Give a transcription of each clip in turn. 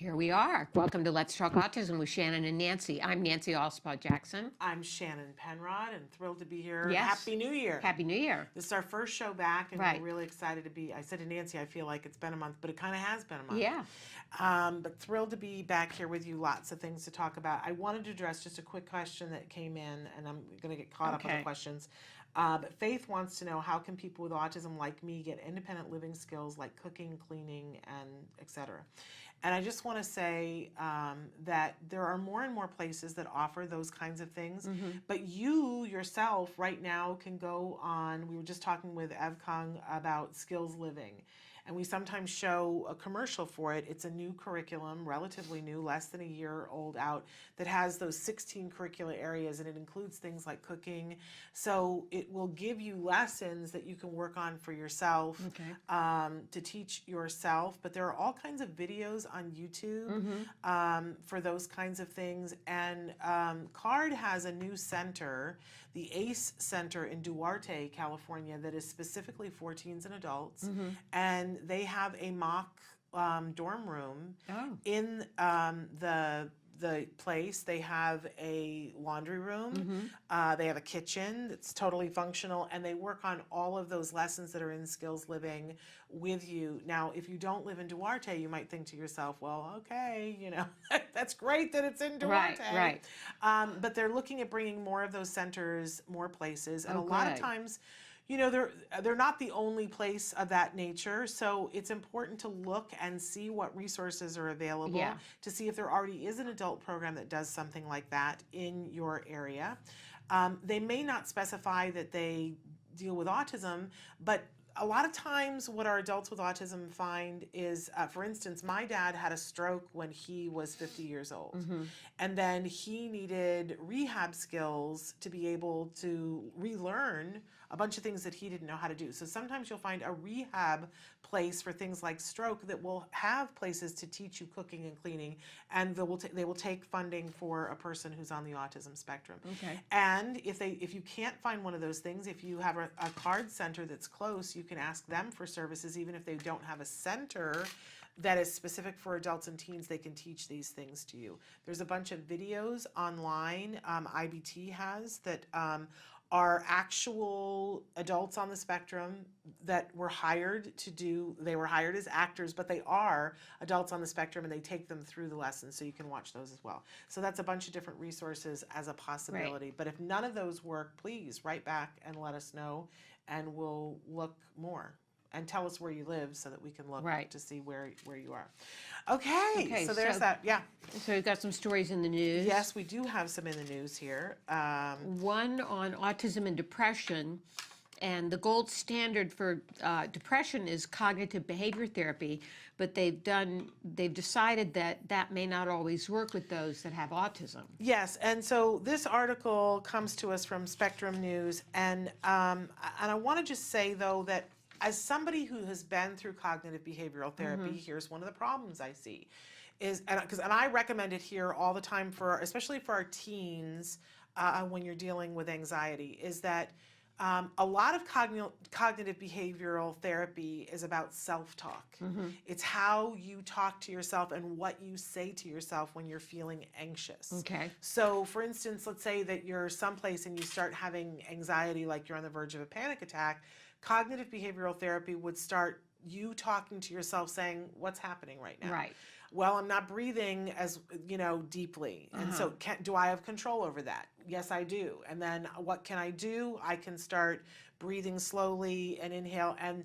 Here we are. Welcome to Let's Talk Autism with Shannon and Nancy. I'm Nancy Allspaw Jackson. I'm Shannon Penrod and thrilled to be here. Yes. Happy New Year. Happy New Year. This is our first show back and Right. we're really excited to be. I said to Nancy, I feel like it's been a month, but it kind of has been a month. Yeah. But thrilled to be back here with you. Lots of things to talk about. I wanted to address just a quick question that came in, and I'm going to get caught up on the questions. But Faith wants to know, how can people with autism like me get independent living skills like cooking, cleaning, and etc. And I just want to say that there are more and more places that offer those kinds of things. But you yourself right now can go on, we were just talking with Ev Kung about skills living. And we sometimes show a commercial for it. It's a new curriculum, relatively new, less than a year old out, that has those 16 curricular areas, and it includes things like cooking. So it will give you lessons that you can work on for yourself, to teach yourself. But there are all kinds of videos on YouTube for those kinds of things. And CARD has a new center, the ACE Center in Duarte, California, that is specifically for teens and adults. And they have a mock dorm room in the place. They have a laundry room. They have a kitchen that's totally functional, and they work on all of those lessons that are in skills living with you. Now, if you don't live in Duarte, you might think to yourself, well, okay, you know, that's great that it's in Duarte. Right. But they're looking at bringing more of those centers, more places, and a lot of times, you know, they're not the only place of that nature, so it's important to look and see what resources are available to see if there already is an adult program that does something like that in your area. They may not specify that they deal with autism, but a lot of times what our adults with autism find is, for instance, my dad had a stroke when he was 50 years old. And then he needed rehab skills to be able to relearn a bunch of things that he didn't know how to do. So sometimes you'll find a rehab place for things like stroke that will have places to teach you cooking and cleaning, and they will take funding for a person who's on the autism spectrum. And if you can't find one of those things, if you have a CARD center that's close, you can ask them for services. Even if they don't have a center that is specific for adults and teens, they can teach these things to you. There's a bunch of videos online IBT has that are actual adults on the spectrum that were hired to do, they were hired as actors, but they are adults on the spectrum, and they take them through the lessons, so you can watch those as well. So that's a bunch of different resources as a possibility. But if none of those work, please write back and let us know, and we'll look more. And tell us where you live so that we can look to see where you are. Okay, so there's that. Yeah. So we've got some stories in the news. Yes, we do have some in the news here. One on autism and depression. And the gold standard for depression is cognitive behavior therapy, but they've decided that may not always work with those that have autism. Yes, and so this article comes to us from Spectrum News, and I want to just say though that as somebody who has been through cognitive behavioral therapy, here's one of the problems I see is, and I recommend it here all the time especially for our teens when you're dealing with anxiety, is that a lot of cognitive behavioral therapy is about self-talk. It's how you talk to yourself and what you say to yourself when you're feeling anxious. So for instance, let's say that you're someplace and you start having anxiety, like you're on the verge of a panic attack. Cognitive behavioral therapy would start you talking to yourself saying, what's happening right now? Well, I'm not breathing as, deeply. And so do I have control over that? Yes, I do. And then what can I do? I can start breathing slowly and inhale, and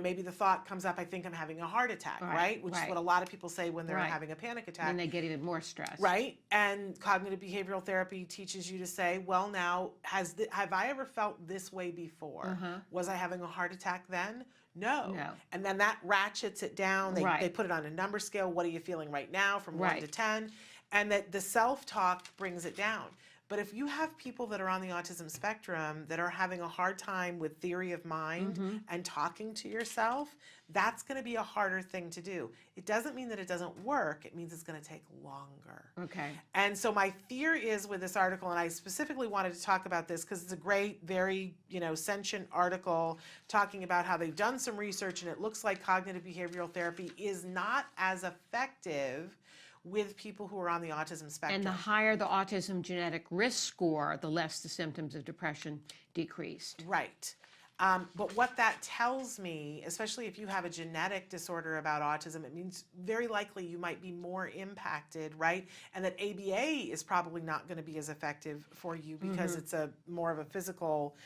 maybe the thought comes up, I think I'm having a heart attack, right? Which is what a lot of people say when they're having a panic attack. And they get even more stressed. Right? And cognitive behavioral therapy teaches you to say, well, now, have I ever felt this way before? Was I having a heart attack then? No. And then that ratchets it down. They put it on a number scale. What are you feeling right now from 1 to 10? And that the self-talk brings it down. But if you have people that are on the autism spectrum that are having a hard time with theory of mind and talking to yourself, that's going to be a harder thing to do. It doesn't mean that it doesn't work. It means it's going to take longer. Okay. And so my fear is with this article, and I specifically wanted to talk about this because it's a great, very, sentient article talking about how they've done some research and it looks like cognitive behavioral therapy is not as effective with people who are on the autism spectrum. And the higher the autism genetic risk score, the less the symptoms of depression decreased. Right. But what that tells me, especially if you have a genetic disorder about autism, it means very likely you might be more impacted, right? And that ABA is probably not going to be as effective for you because it's a more of a physical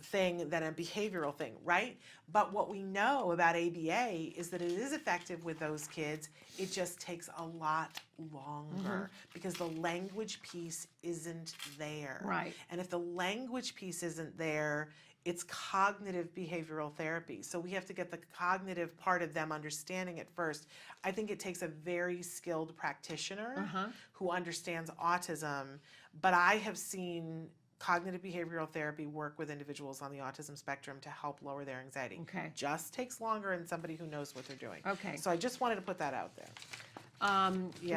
thing than a behavioral thing, right? But what we know about ABA is that it is effective with those kids. It just takes a lot longer because the language piece isn't there. Right. And if the language piece isn't there, it's cognitive behavioral therapy. So we have to get the cognitive part of them understanding it first. I think it takes a very skilled practitioner who understands autism, but I have seen cognitive behavioral therapy work with individuals on the autism spectrum to help lower their anxiety. Okay. Just takes longer and somebody who knows what they're doing. Okay. So I just wanted to put that out there.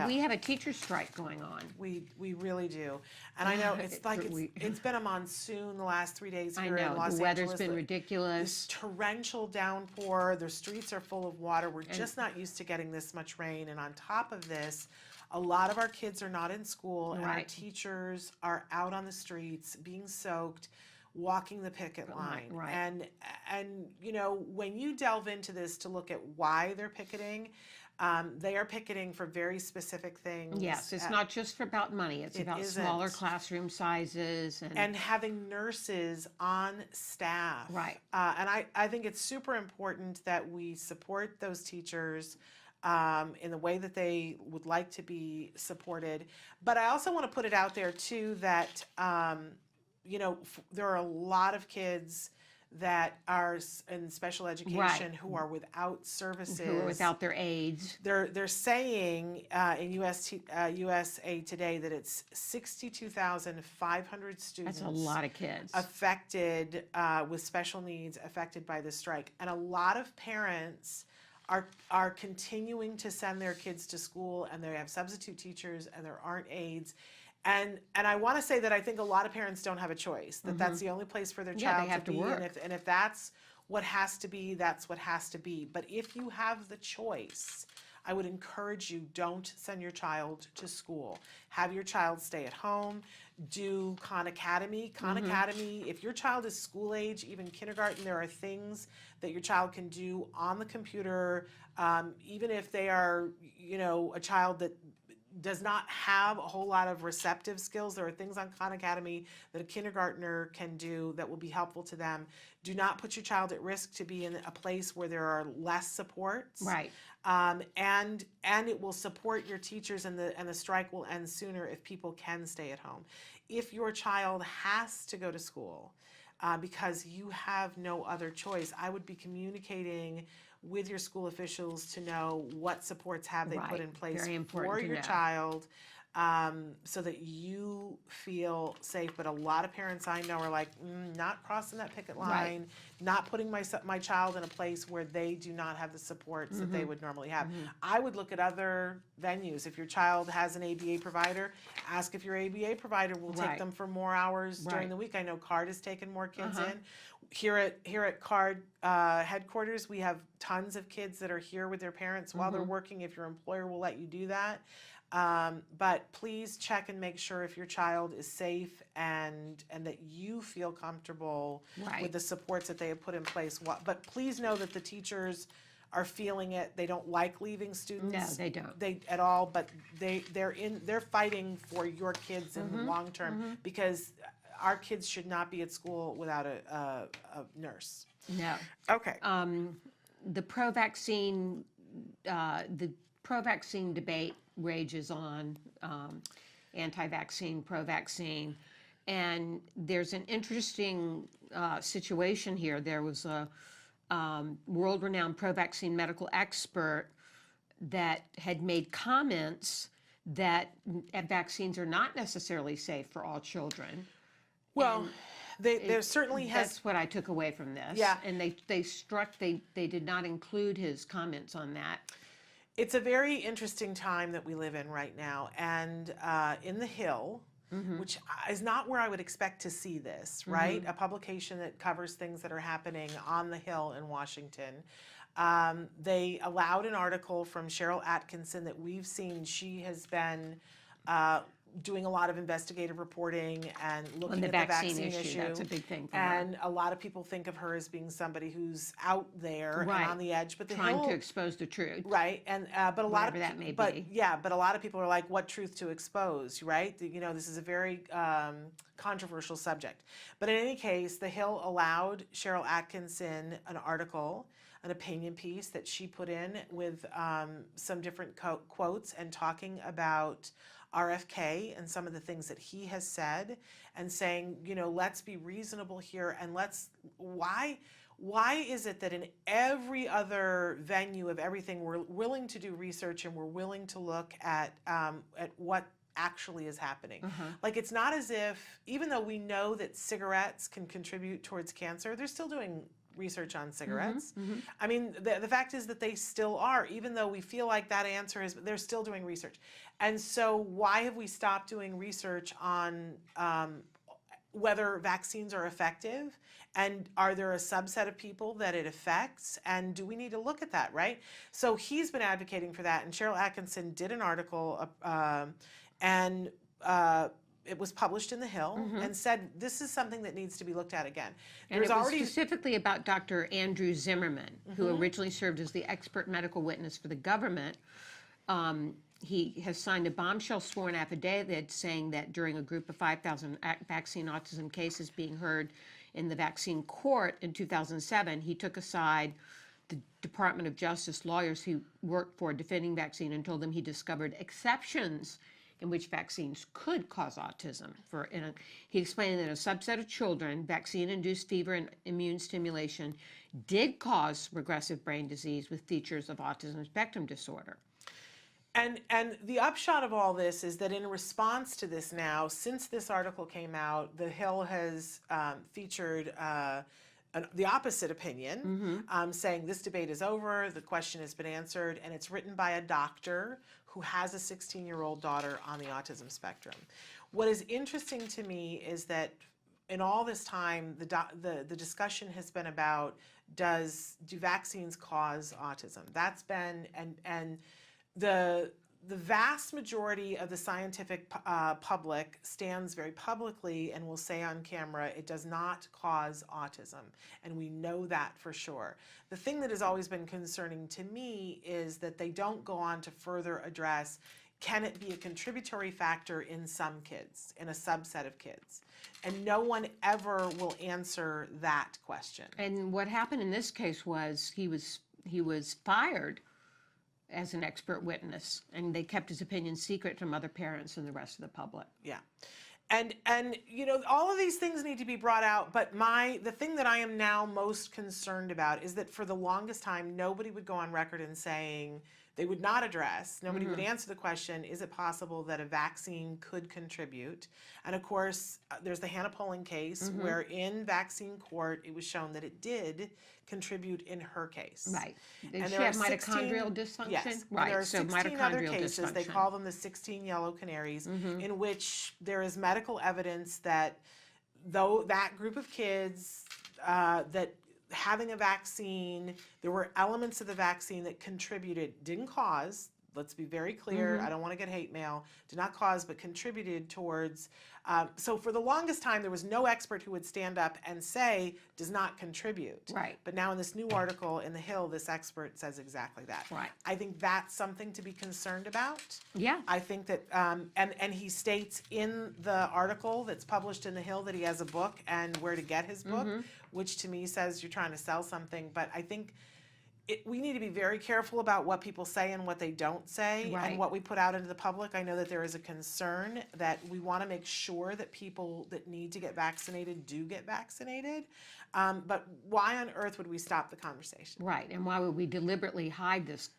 We have a teacher strike going on. We really do. And I know it's been a monsoon the last 3 days here in Los Angeles. The weather's been ridiculous. This torrential downpour. The streets are full of water. We're just not used to getting this much rain. And on top of this, a lot of our kids are not in school, and our teachers are out on the streets being soaked, walking the picket line. Right. And when you delve into this to look at why they're picketing, they are picketing for very specific things. Yes, it's not just about money. It's about smaller classroom sizes and having nurses on staff. Right. And I think it's super important that we support those teachers in the way that they would like to be supported. But I also want to put it out there too that there are a lot of kids that are in special education who are without services, who are without their aides. They're saying in USA Today that it's 62,500 students. That's a lot of kids affected with special needs affected by the strike, and a lot of parents are continuing to send their kids to school, and they have substitute teachers, and there aren't aides. And I want to say that I think a lot of parents don't have a choice, that that's the only place for their child they have to be. work. And if that's what has to be, that's what has to be. But if you have the choice, I would encourage you, don't send your child to school. Have your child stay at home. Do Khan Academy. Khan Academy, if your child is school age, even kindergarten, there are things that your child can do on the computer, even if they are, a child that does not have a whole lot of receptive skills. There are things on Khan Academy that a kindergartner can do that will be helpful to them. Do not put your child at risk to be in a place where there are less supports. Right. And it will support your teachers, and the strike will end sooner if people can stay at home. If your child has to go to school because you have no other choice, I would be communicating with your school officials to know what supports have they put in place for your child, so that you feel safe. But a lot of parents I know are like, not crossing that picket line, not putting my child in a place where they do not have the supports that they would normally have. I would look at other venues. If your child has an ABA provider, ask if your ABA provider will take them for more hours during the week. I know CARD has taken more kids in. Here at CARD headquarters, we have tons of kids that are here with their parents while they're working, if your employer will let you do that. But please check and make sure if your child is safe and that you feel comfortable with the supports that they have put in place. But please know that the teachers are feeling it. They don't like leaving students. No, they don't. At all. But they're fighting for your kids in the long term, because our kids should not be at school without a nurse. No. Okay. The pro-vaccine debate rages on, anti-vaccine, pro-vaccine, and there's an interesting situation here. There was a world-renowned pro-vaccine medical expert that had made comments that vaccines are not necessarily safe for all children. Well, there certainly has. That's what I took away from this. Yeah. And they did not include his comments on that. It's a very interesting time that we live in right now. And in the Hill, which is not where I would expect to see this, right? A publication that covers things that are happening on the Hill in Washington. They allowed an article from Cheryl Atkinson that we've seen. She has been doing a lot of investigative reporting and looking at the vaccine issue. That's a big thing for her. And a lot of people think of her as being somebody who's out there Right. and on the edge. But the Trying Hill, to expose the truth. right? And but a lot of Whatever that may but be. yeah, but a lot of people are like, what truth to expose, right? You know, this is a very controversial subject. But in any case, the Hill allowed Cheryl Atkinson an article, an opinion piece that she put in with some different quotes and talking about RFK and some of the things that he has said, and saying, you know, let's be reasonable here, and why is it that in every other venue of everything we're willing to do research and we're willing to look at what actually is happening? Like, it's not as if, even though we know that cigarettes can contribute towards cancer, they're still doing research on cigarettes. I mean, the fact is that they still are, even though we feel like that answer is, they're still doing research. And so why have we stopped doing research on whether vaccines are effective? And are there a subset of people that it affects? And do we need to look at that, right? So he's been advocating for that. And Cheryl Atkinson did an article and it was published in the Hill and said this is something that needs to be looked at again. And it was specifically about Dr. Andrew Zimmerman, who originally served as the expert medical witness for the government. He has signed a bombshell sworn affidavit saying that during a group of 5,000 vaccine autism cases being heard in the vaccine court in 2007, he took aside the Department of Justice lawyers who worked for defending vaccine and told them he discovered exceptions in which vaccines could cause autism. He explained that a subset of children, vaccine-induced fever and immune stimulation did cause regressive brain disease with features of autism spectrum disorder. And the upshot of all this is that in response to this now, since this article came out, the Hill has featured the opposite opinion, saying this debate is over, the question has been answered, and it's written by a doctor who has a 16-year-old daughter on the autism spectrum. What is interesting to me is that in all this time, the discussion has been about do vaccines cause autism? That's been, and the vast majority of the scientific public stands very publicly and will say on camera it does not cause autism, and we know that for sure. The thing that has always been concerning to me is that they don't go on to further address, can it be a contributory factor in some kids, in a subset of kids? And no one ever will answer that question. And what happened in this case was he was fired as an expert witness, and they kept his opinion secret from other parents and the rest of the public. Yeah. And you know, all of these things need to be brought out, but the thing that I am now most concerned about is that for the longest time, nobody would go on record in saying, they would not address, nobody would answer the question, is it possible that a vaccine could contribute? And of course, there's the Hannah Polling case where in vaccine court, it was shown that it did contribute in her case. Right. And She had mitochondrial dysfunction? Yes. Right. And there are 16 other cases, they dysfunction. call them the 16 yellow canaries, in which there is medical evidence that though that group of kids, that having a vaccine, there were elements of the vaccine that contributed, didn't cause, let's be very clear, I don't want to get hate mail, did not cause but contributed towards, so for the longest time there was no expert who would stand up and say does not contribute. Right. But now in this new article in the Hill, this expert says exactly that. Right. I think that's something to be concerned about. Yeah. I think that, and he states in the article that's published in the Hill that he has a book and where to get his book, which to me says you're trying to sell something. But I think we need to be very careful about what people say and what they don't say, Right. and what we put out into the public. I know that there is a concern that we want to make sure that people that need to get vaccinated do get vaccinated. But why on earth would we stop the conversation? Right. And why would we deliberately hide this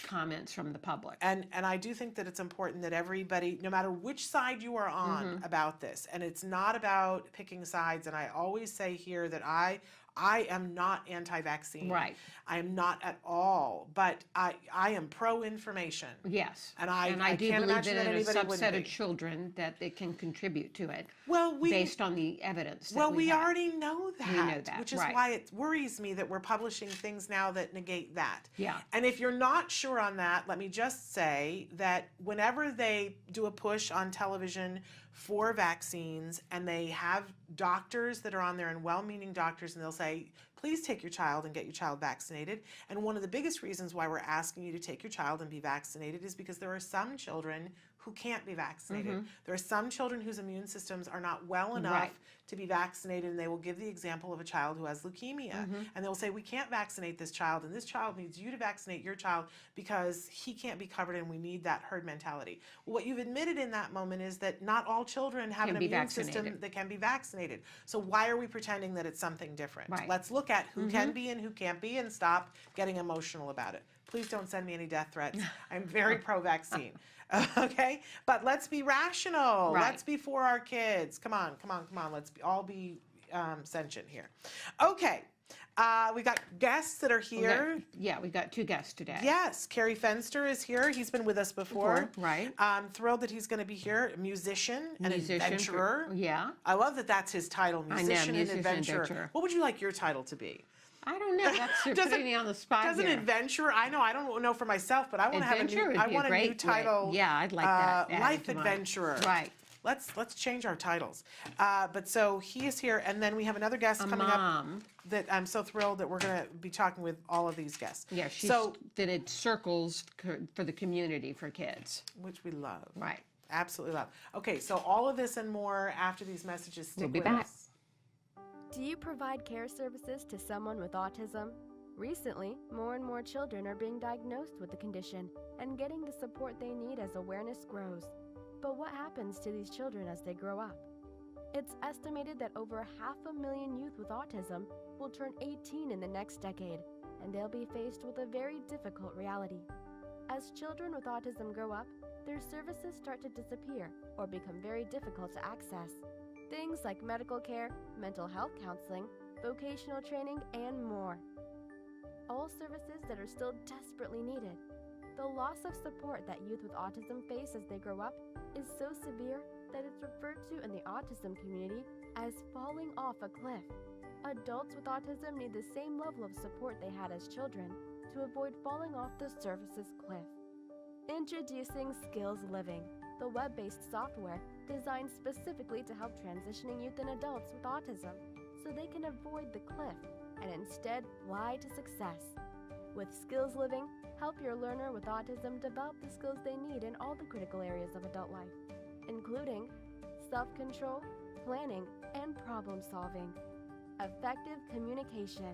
comments from the public. And I do think that it's important that everybody, no matter which side you are on about this, and it's not about picking sides, and I always say here that I am not anti-vaccine. Right. I am not at all, but I am pro-information. Yes. And I do can't believe imagine that that in a anybody subset wouldn't of be. children that they can contribute to it Well, based on the evidence that Well, we we have. already know that. We know that, which is right. why it worries me that we're publishing things now that negate that. Yeah. And if you're not sure on that, let me just say that whenever they do a push on television for vaccines and they have doctors that are on there, and well-meaning doctors, and they'll say, please take your child and get your child vaccinated. And one of the biggest reasons why we're asking you to take your child and be vaccinated is because there are some children who can't be vaccinated. There are some children whose immune systems are not well enough Right. to be vaccinated, and they will give the example of a child who has leukemia. And they'll say, we can't vaccinate this child, and this child needs you to vaccinate your child because he can't be covered, and we need that herd mentality. Well, what you've admitted in that moment is that not all children have Can an be immune system vaccinated. that can be vaccinated. So why are we pretending that it's something different? Right. Let's look at who can be and who can't be and stop getting emotional about it. Please don't send me any death threats. I'm very pro-vaccine. Okay? But let's be rational. Right. Let's be for our kids. Come on. Let's all be sentient here. Okay. We got guests that are here. We got two guests today. Yes, Carrie Fenster is here. He's been with us before. Right. I'm thrilled that he's going to be here. A musician, an adventurer. Yeah. I love that that's his title, musician and adventurer. adventurer. What would you like your title to be? I don't know. That's you're putting me on the spot Doesn't here. adventurer? I know. I don't know for myself, but I want to have a Adventure new. would I be want a a new great title. Yeah, I'd like that added Life to mine. adventurer. Right. Let's change our titles. But so he is here, and then we have another guest coming Mom. up that I'm so thrilled that we're going to be talking with all of these guests. Yeah, she's so did circles for the community for kids. which we love. Right. Absolutely love. Okay, so all of this and more after these messages. Stick We'll be with back. us. Do you provide care services to someone with autism? Recently, more and more children are being diagnosed with the condition and getting the support they need as awareness grows. But what happens to these children as they grow up? It's estimated that over 500,000 youth with autism will turn 18 in the next decade, and they'll be faced with a very difficult reality. As children with autism grow up, their services start to disappear or become very difficult to access. Things like medical care, mental health counseling, vocational training, and more. All services that are still desperately needed. The loss of support that youth with autism face as they grow up is so severe that it's referred to in the autism community as falling off a cliff. Adults with autism need the same level of support they had as children to avoid falling off the services cliff. Introducing Skills Living, the web-based software designed specifically to help transitioning youth and adults with autism so they can avoid the cliff and instead fly to success. With Skills Living, help your learner with autism develop the skills they need in all the critical areas of adult life, including self-control, planning, and problem-solving, effective communication,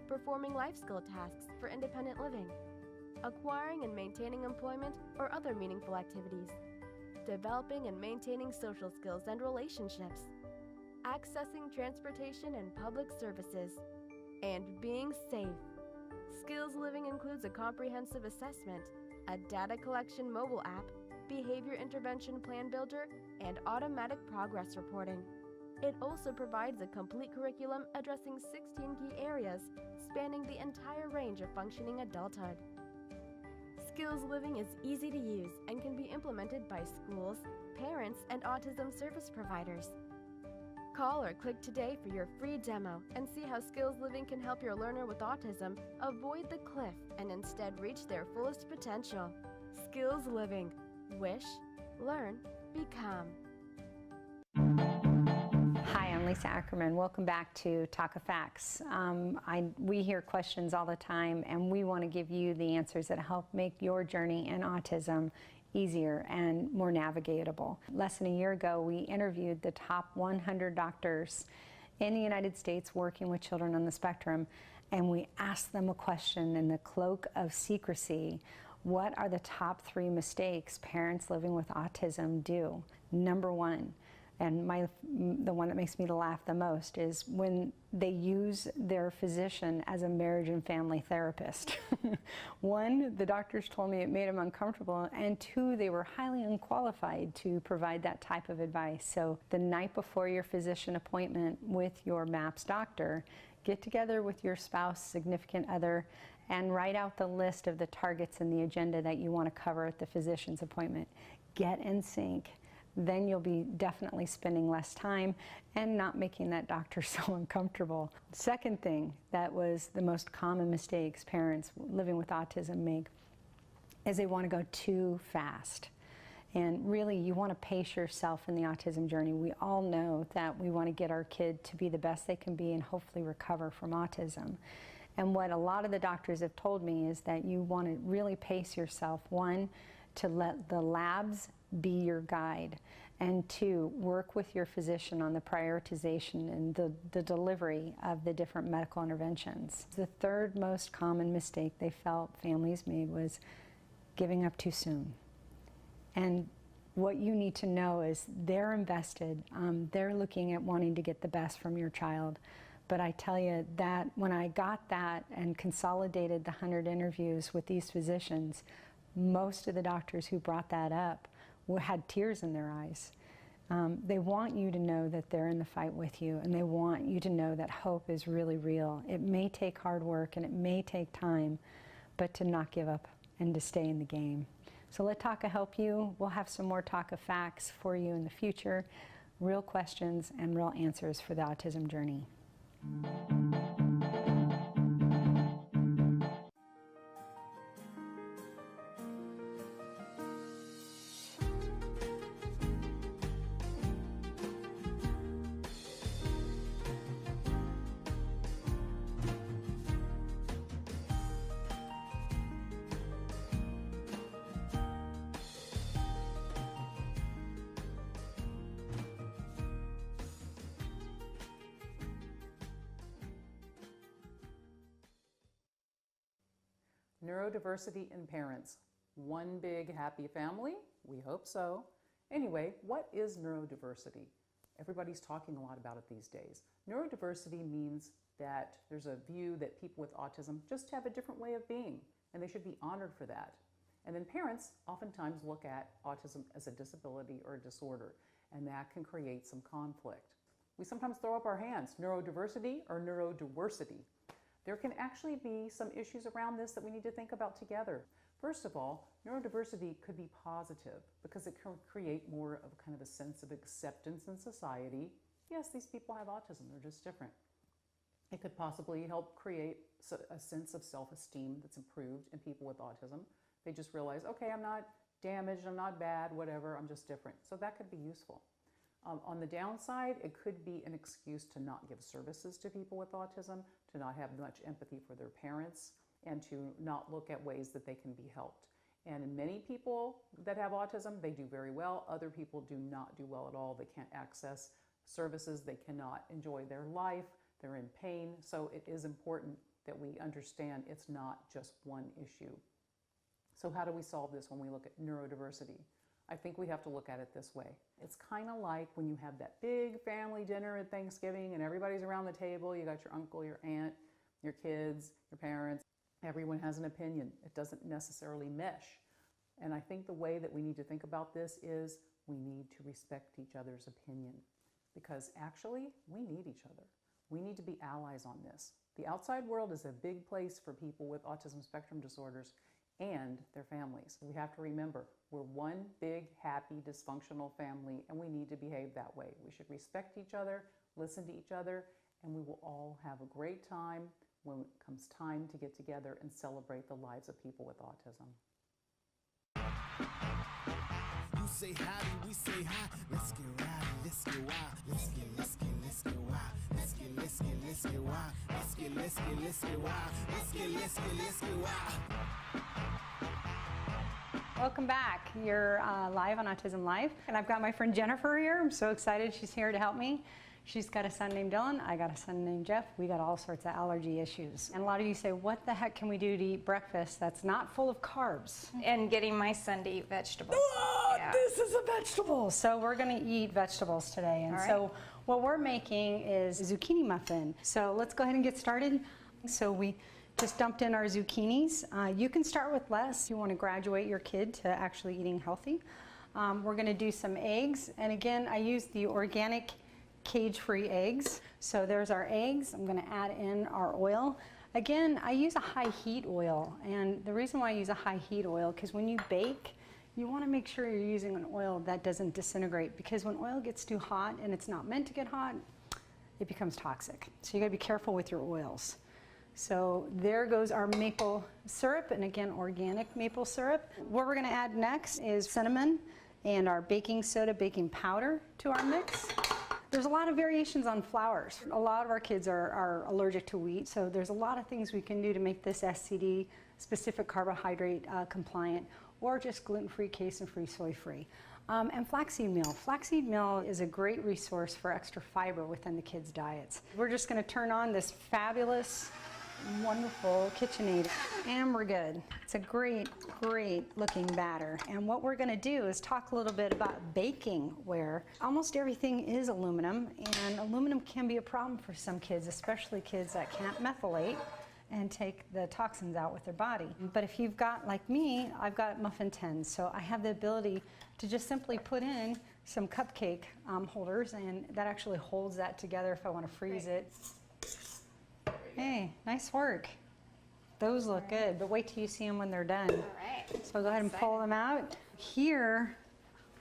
performing life skill tasks for independent living, acquiring and maintaining employment or other meaningful activities, developing and maintaining social skills and relationships, accessing transportation and public services, and being safe. Skills Living includes a comprehensive assessment, a data collection mobile app, behavior intervention plan builder, and automatic progress reporting. It also provides a complete curriculum addressing 16 key areas spanning the entire range of functioning adulthood. Skills Living is easy to use and can be implemented by schools, parents, and autism service providers. Call or click today for your free demo and see how Skills Living can help your learner with autism avoid the cliff and instead reach their fullest potential. Skills Living. Wish, learn, become. Hi, I'm Lisa Ackerman. Welcome back to Talk of Facts. We hear questions all the time, and we want to give you the answers that help make your journey in autism easier and more navigatable. Less than a year ago, we interviewed the top 100 doctors in the United States working with children on the spectrum, and we asked them a question in the cloak of secrecy. What are the top 3 mistakes parents living with autism do? Number 1, And the one that makes me laugh the most is when they use their physician as a marriage and family therapist. One, the doctors told me it made them uncomfortable, and two, they were highly unqualified to provide that type of advice. So the night before your physician appointment with your MAPS doctor, get together with your spouse, significant other, and write out the list of the targets and the agenda that you want to cover at the physician's appointment. Get in sync. Then you'll be definitely spending less time and not making that doctor so uncomfortable. Second thing that was the most common mistakes parents living with autism make is they want to go too fast. And really, you want to pace yourself in the autism journey. We all know that we want to get our kid to be the best they can be and hopefully recover from autism. And what a lot of the doctors have told me is that you want to really pace yourself. One, to let the labs be your guide, and two, work with your physician on the prioritization and the delivery of the different medical interventions. The third most common mistake they felt families made was giving up too soon. And what you need to know is they're invested, they're looking at wanting to get the best from your child. But I tell you that when I got that and consolidated the 100 interviews with these physicians, most of the doctors who brought that up had tears in their eyes. They want you to know that they're in the fight with you, and they want you to know that hope is really real. It may take hard work and it may take time, but to not give up and to stay in the game. So let TACA help you. We'll have some more TACA facts for you in the future, real questions and real answers for the autism journey. Neurodiversity in parents. One big happy family? We hope so. Anyway, what is neurodiversity? Everybody's talking a lot about it these days. Neurodiversity means that there's a view that people with autism just have a different way of being, and they should be honored for that. And then parents oftentimes look at autism as a disability or a disorder, and that can create some conflict. We sometimes throw up our hands, neurodiversity or neurodiversity. There can actually be some issues around this that we need to think about together. First of all, neurodiversity could be positive because it can create more of kind of a sense of acceptance in society. Yes, these people have autism, they're just different. It could possibly help create a sense of self-esteem that's improved in people with autism. They just realize, okay, I'm not damaged, I'm not bad, whatever, I'm just different. So that could be useful. On the downside, it could be an excuse to not give services to people with autism, to not have much empathy for their parents, and to not look at ways that they can be helped. And in many people that have autism, they do very well. Other people do not do well at all. They can't access services. They cannot enjoy their life. They're in pain. So it is important that we understand it's not just one issue. So how do we solve this when we look at neurodiversity? I think we have to look at it this way. It's kind of like when you have that big family dinner at Thanksgiving and everybody's around the table. You got your uncle, your aunt, your kids, your parents. Everyone has an opinion. It doesn't necessarily mesh. And I think the way that we need to think about this is we need to respect each other's opinion, because actually we need each other. We need to be allies on this. The outside world is a big place for people with autism spectrum disorders and their families. We have to remember, we're one big, happy, dysfunctional family, and we need to behave that way. We should respect each other, listen to each other, and we will all have a great time when it comes time to get together and celebrate the lives of people with autism. You say howdy, we say hi. Let's get rowdy, let's get wild. Let's get wild. Let's get wild. Let's get wild. Let's get wild. Welcome back. You're live on Autism Live, and I've got my friend Jennifer here. I'm so excited she's here to help me. She's got a son named Dylan. I got a son named Jeff. We got all sorts of allergy issues. And a lot of you say, what the heck can we do to eat breakfast that's not full of carbs? And getting my son to eat vegetables. This is a vegetable. So we're going to eat vegetables today. And so what we're making is a zucchini muffin. So let's go ahead and get started. So we just dumped in our zucchinis. You can start with less if you want to graduate your kid to actually eating healthy. We're going to do some eggs. And again, I use the organic cage-free eggs. So there's our eggs. I'm going to add in our oil. Again, I use a high heat oil. And the reason why I use a high heat oil, because when you bake, you want to make sure you're using an oil that doesn't disintegrate, because when oil gets too hot and it's not meant to get hot, it becomes toxic. So you got to be careful with your oils. So there goes our maple syrup, and again, organic maple syrup. What we're going to add next is cinnamon and our baking soda, baking powder to our mix. There's a lot of variations on flours. A lot of our kids are allergic to wheat, so there's a lot of things we can do to make this SCD, specific carbohydrate compliant, or just gluten-free, casein-free, soy-free. And flaxseed meal. Flaxseed meal is a great resource for extra fiber within the kids' diets. We're just going to turn on this fabulous, wonderful KitchenAid, and we're good. It's a great, great looking batter. And what we're going to do is talk a little bit about baking ware. Almost everything is aluminum, and aluminum can be a problem for some kids, especially kids that can't methylate and take the toxins out with their body. But if you've got, like me, I've got muffin tins, so I have the ability to just simply put in some cupcake holders, and that actually holds that together if I want to freeze it. Hey, nice work. Those look good, but wait till you see them when they're done. All right. So go ahead and pull them out. Here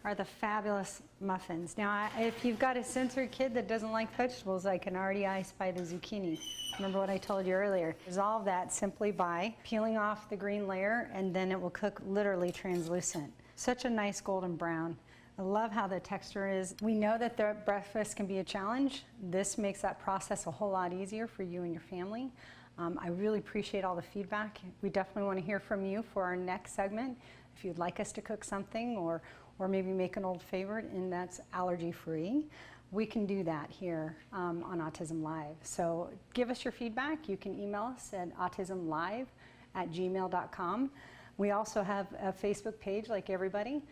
are the fabulous muffins. Now, if you've got a sensitive kid that doesn't like vegetables, I can already ice by the zucchini. Remember what I told you earlier. Dissolve that simply by peeling off the green layer, and then it will cook literally translucent. Such a nice golden brown. I love how the texture is. We know that the breakfast can be a challenge. This makes that process a whole lot easier for you and your family. I really appreciate all the feedback. We definitely want to hear from you for our next segment. If you'd like us to cook something or maybe make an old favorite and that's allergy-free, we can do that here on Autism Live. So give us your feedback. You can email us at autismlive@gmail.com. We also have a Facebook page like everybody,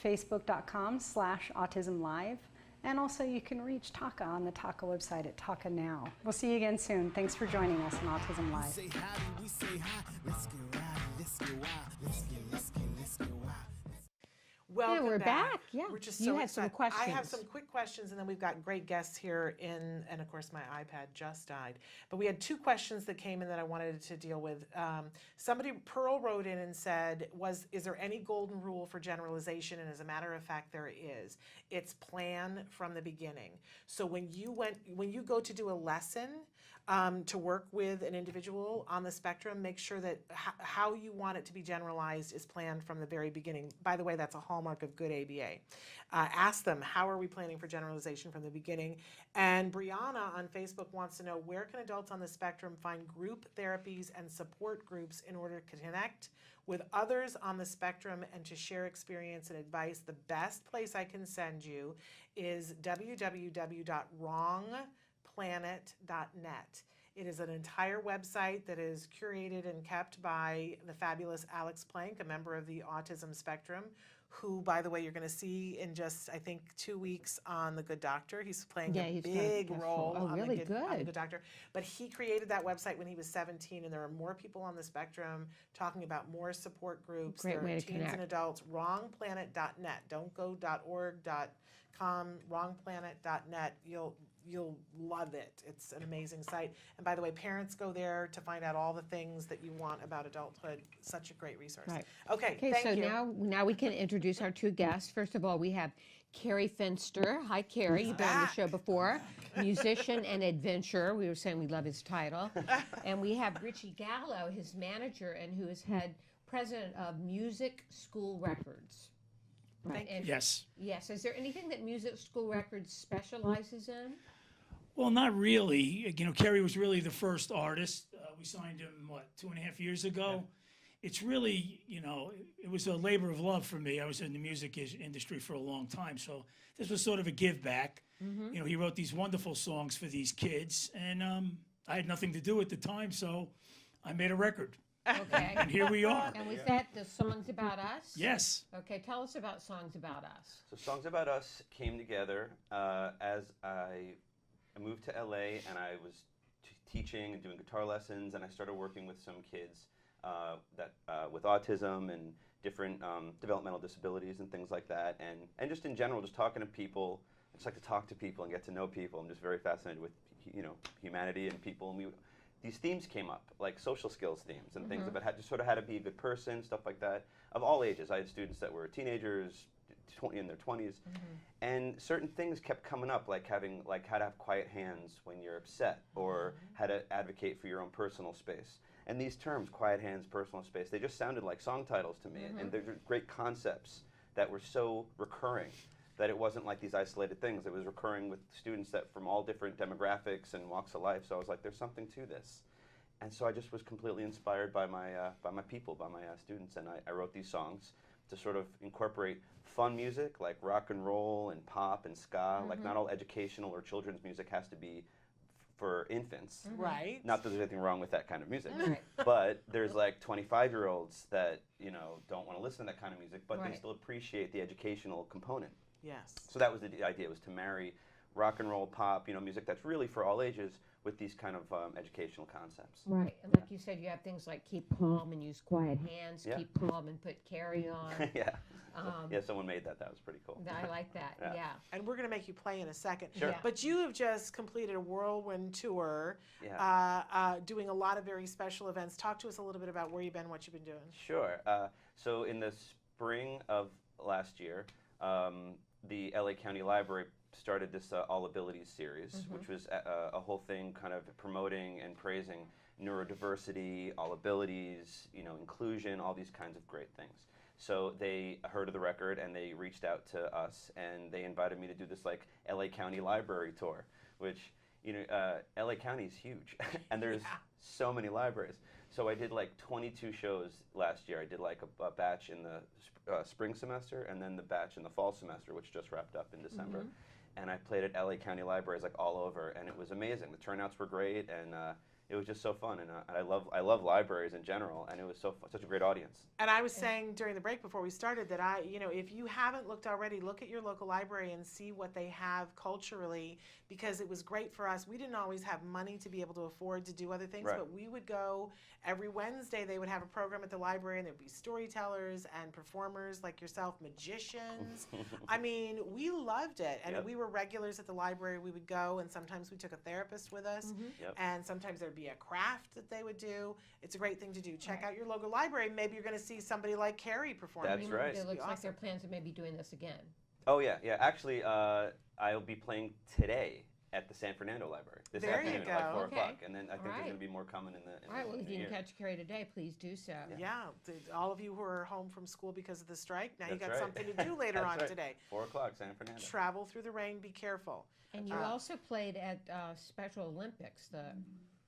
facebook.com/autismlive. And also you can reach Taka on the Taka website at Taka Now. We'll see you again soon. Thanks for joining us on Autism We Live. say howdy, we say hi. Let's get rowdy, let's get wild. Let's get wild. Welcome we're back. Yeah. We're just You so had some excited. I have questions. some quick questions, and then we've got great guests here and of course my iPad just died. But we had two questions that came in that I wanted to deal with. Pearl wrote in and said, is there any golden rule for generalization? And as a matter of fact, there is. It's plan from the beginning. So when you go to do a lesson, to work with an individual on the spectrum, make sure that how you want it to be generalized is planned from the very beginning. By the way, that's a hallmark of good ABA. Ask them, how are we planning for generalization from the beginning? And Brianna on Facebook wants to know, where can adults on the spectrum find group therapies and support groups in order to connect with others on the spectrum and to share experience and advice? The best place I can send you is www.wrongplanet.net. It is an entire website that is curated and kept by the fabulous Alex Plank, a member of the autism spectrum, who, by the way, you're going to see in just, I think, 2 weeks on The Good Doctor. He's playing a big role on really The Good Doctor. But he created that website when he was 17, and there are more people on the spectrum talking about more support groups. Great there way are to teens connect. and adults. Wrongplanet.net. Don't go .org.com. Wrongplanet.net. You'll love it. It's an amazing site. And by the way, parents go there to find out all the things that you want about adulthood. Such a great resource. Right. Okay, Okay, thank so you. now we can introduce our two guests. First of all, we have Carrie Finster. Hi, Carrie. You've been on the show before. Musician and adventurer. We were saying we love his title. And we have Richie Gallo, his manager, and who is head president of Music School Records. Right. And Yes. yes. Is there anything that Music School Records specializes in? Well, not really. You know, Kerry was really the first artist. We signed him, 2.5 years ago? It's really, it was a labor of love for me. I was in the music industry for a long time, so this was sort of a give back. Mm-hmm. He wrote these wonderful songs for these kids, and I had nothing to do at the time, so I made a record. Okay. And here we are. And was that the Songs About Us? Yes. Okay, tell us about Songs About Us. So Songs About Us came together as I moved to LA and I was teaching and doing guitar lessons, and I started working with some kids with autism and different developmental disabilities and things like that, and just in general, just talking to people. I just like to talk to people and get to know people. I'm just very fascinated with humanity and people, and these themes came up, like social skills themes and things about how to be a good person, stuff like that, of all ages. I had students that were teenagers, in their 20s, and certain things kept coming up, like how to have quiet hands when you're upset, or how to advocate for your own personal space. And these terms, quiet hands, personal space, they just sounded like song titles to me, and they're great concepts that were so recurring that it wasn't like these isolated things. It was recurring with students that from all different demographics and walks of life. So I was like, there's something to this. And so I just was completely inspired by my people, by my students, and I wrote these songs to sort of incorporate fun music like rock and roll and pop and ska. Like not all educational or children's music has to be for infants. Right. Not that there's anything wrong with that kind of music, Right. but there's like 25-year-olds that don't want to listen to that kind of music, but they Right. still appreciate the educational component. Yes. So that was the idea, was to marry rock and roll, pop, music that's really for all ages with these kind of educational concepts. Right, and like you said, you have things like keep calm and use quiet hands, Yeah. keep calm and put carry on. Yeah. Um, Yeah, someone made that. That was pretty cool. I like that, Yeah. yeah. And we're going to make you play in a second. Sure. Yeah. But you have just completed a whirlwind tour, Yeah. doing a lot of very special events. Talk to us a little bit about where you've been, what you've been doing. Sure. So in the spring of last year, the LA County Library started this All Abilities series, which was a whole thing kind of promoting and praising neurodiversity, all abilities, inclusion, all these kinds of great things. So they heard of the record and they reached out to us and they invited me to do this like LA County Library tour, which LA County is huge and there's so many libraries. So I did like 22 shows last year. I did like a batch in the spring semester and then the batch in the fall semester, which just wrapped up in December. And I played at LA County Libraries like all over, and it was amazing. The turnouts were great, and it was just so fun. And I love libraries in general, and it was such a great audience. And I was saying during the break before we started that if you haven't looked already, look at your local library and see what they have culturally, because it was great for us. We didn't always have money to be able to afford to do other things, Right. but we would go every Wednesday. They would have a program at the library, and there would be storytellers and performers like yourself, magicians. I mean, we loved it, and Yep. we were regulars at the library. We would go, and sometimes we took a therapist with us, Yep. and sometimes there'd be a craft that they would do. It's a great thing to do. Check out your local library. Maybe you're going to see somebody like Carrie perform. That's right. It looks like Awesome. their plans are maybe doing this again. Oh yeah. Actually, I'll be playing today at the San Fernando Library this There you afternoon at like go. 4 Okay. o'clock, and then I think All there's right. going to be more coming in the. All right, well, if the you year. can catch Carrie today, please do so. Yeah, all of you who are home from school because of the strike, now you That's got right. something to do later That's on right. today. 4 o'clock, San Fernando. Travel through the rain, be careful. And you also played at Special Olympics.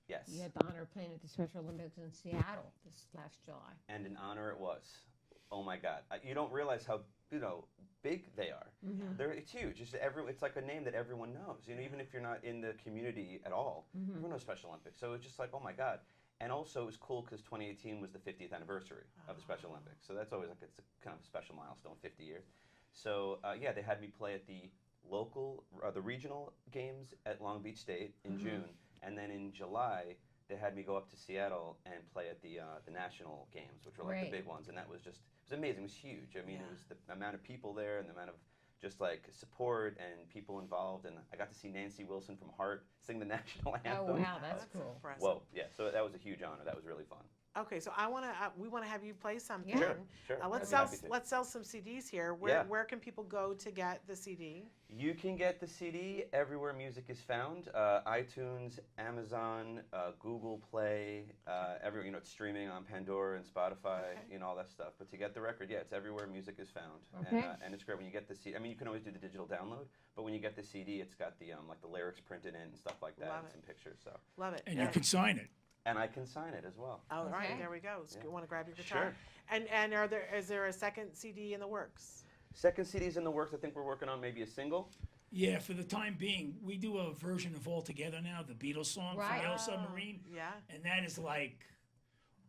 Yes. You had the honor of playing at the Special Olympics in Seattle this last July. And an honor it was. Oh my God! You don't realize how big they are. It's huge. It's like a name that everyone knows. Even if you're not in the community at all, everyone knows Special Olympics. So it's just like, oh my God. And also it was cool because 2018 was the 50th anniversary of the Special Olympics. So that's always like it's a kind of a special milestone, 50 years. So they had me play at the the regional games at Long Beach State in June, and then in July they had me go up to Seattle and play at the national games, which were like Right. the big ones, and that was amazing. It was huge. I mean, it was the amount of people there and the amount of just like support and people involved, and I got to see Nancy Wilson from Heart sing the national anthem. Oh, wow, that's cool. Impressive. Whoa, yeah. So that was a huge honor. That was really fun. Okay, so we want to have you play something. Yeah. Sure. Let's I'd be happy to. sell some CDs here. Yeah. Where can people go to get the CD? You can get the CD everywhere music is found. iTunes, Amazon, Google Play, everywhere. It's streaming on Pandora and Spotify, all that stuff. But to get the record, it's everywhere music is found. Okay. And it's great when you get the CD. I mean, you can always do the digital download, but when you get the CD, it's got the like the lyrics printed in and stuff like that, Love and it. some pictures. So, Love it. And you can sign it. and I can sign it as well. All right, Okay. there we go. So Yeah. you want to grab your guitar? Sure. And is there a second CD in the works? Second CD's in the works. I think we're working on maybe a single. Yeah, for the time being, we do a version of All Together now, the Beatles song Right. for Yellow Submarine. Yeah. And that is like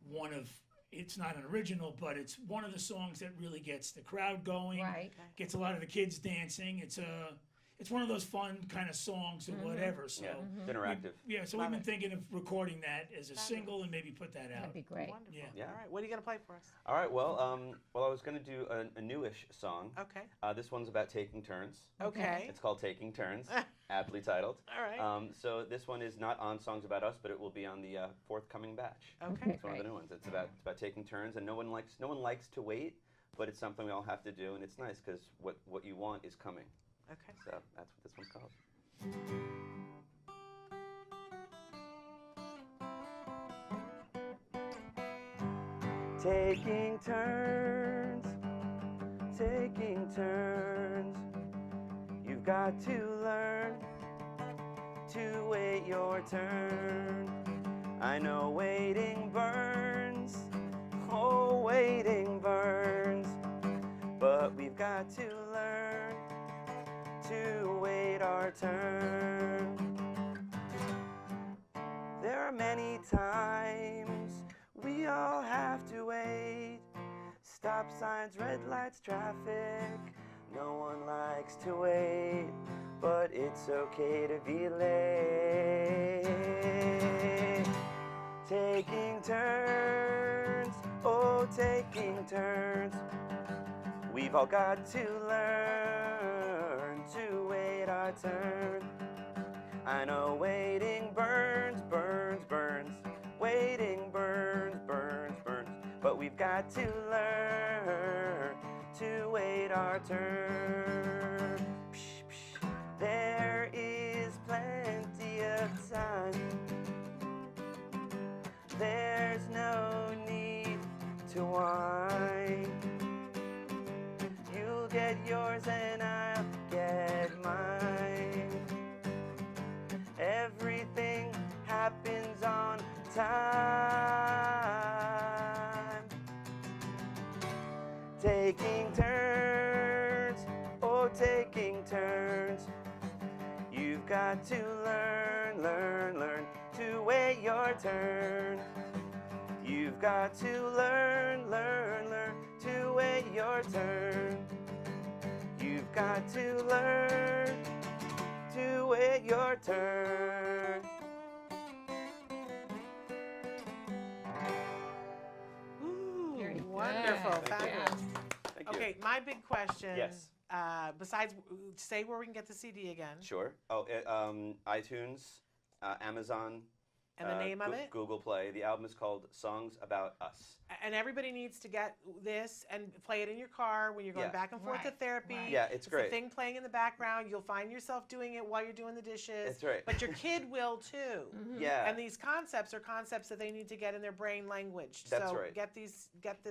one of, it's not an original, but it's one of the songs that really gets the crowd going, Right. gets a lot of the kids dancing. It's one of those fun kind of songs or whatever. So Yeah, it's interactive. so we've been thinking of recording that as a single and maybe put that out. That'd be great. Wonderful. Yeah. All right, what are you going to play for us? All right, well, I was going to do a newish song. Okay. This one's about taking turns. Okay. It's called Taking Turns, aptly titled. All right. So this one is not on Songs About Us, but it will be on the forthcoming batch. Okay. It's one of the new ones. It's about taking turns, and no one likes to wait, but it's something we all have to do, and it's nice because what you want is coming. Okay. So that's what this one's called. Taking turns, you've got to learn to wait your turn. I know waiting burns, oh, waiting burns, but we've got to learn to wait our turn. There are many times we all have to wait. Stop signs, red lights, traffic. No one likes to wait, but it's okay to be late. Taking turns, oh, taking turns. We've all got to learn to wait our turn. I know waiting burns, burns, burns. Waiting burns, burns, burns. But we've got to learn to wait our turn. Psh, psh. There is plenty of time. There's no need to whine. You'll get yours and I'll get mine. Everything happens on time. Taking turns, oh, taking turns. You've got to learn, learn, learn to wait your turn. You've got to learn, learn, learn to wait your turn. You've got to learn to wait your turn. Ooh, Very wonderful. good. Fabulous. Thank you. Okay, my big question. Yes. Besides, say where we can get the CD again. Sure. Oh, iTunes, Amazon. And the name of it? Google Play. The album is called Songs About Us. And everybody needs to get this and play it in your car when you're going Yeah. back and forth to Right, therapy. right. Yeah, it's great. The thing playing in the background. You'll find yourself doing it while you're doing the dishes. That's right. But your kid will too. Yeah. And these concepts are concepts that they need to get in their brain language. That's so right. get this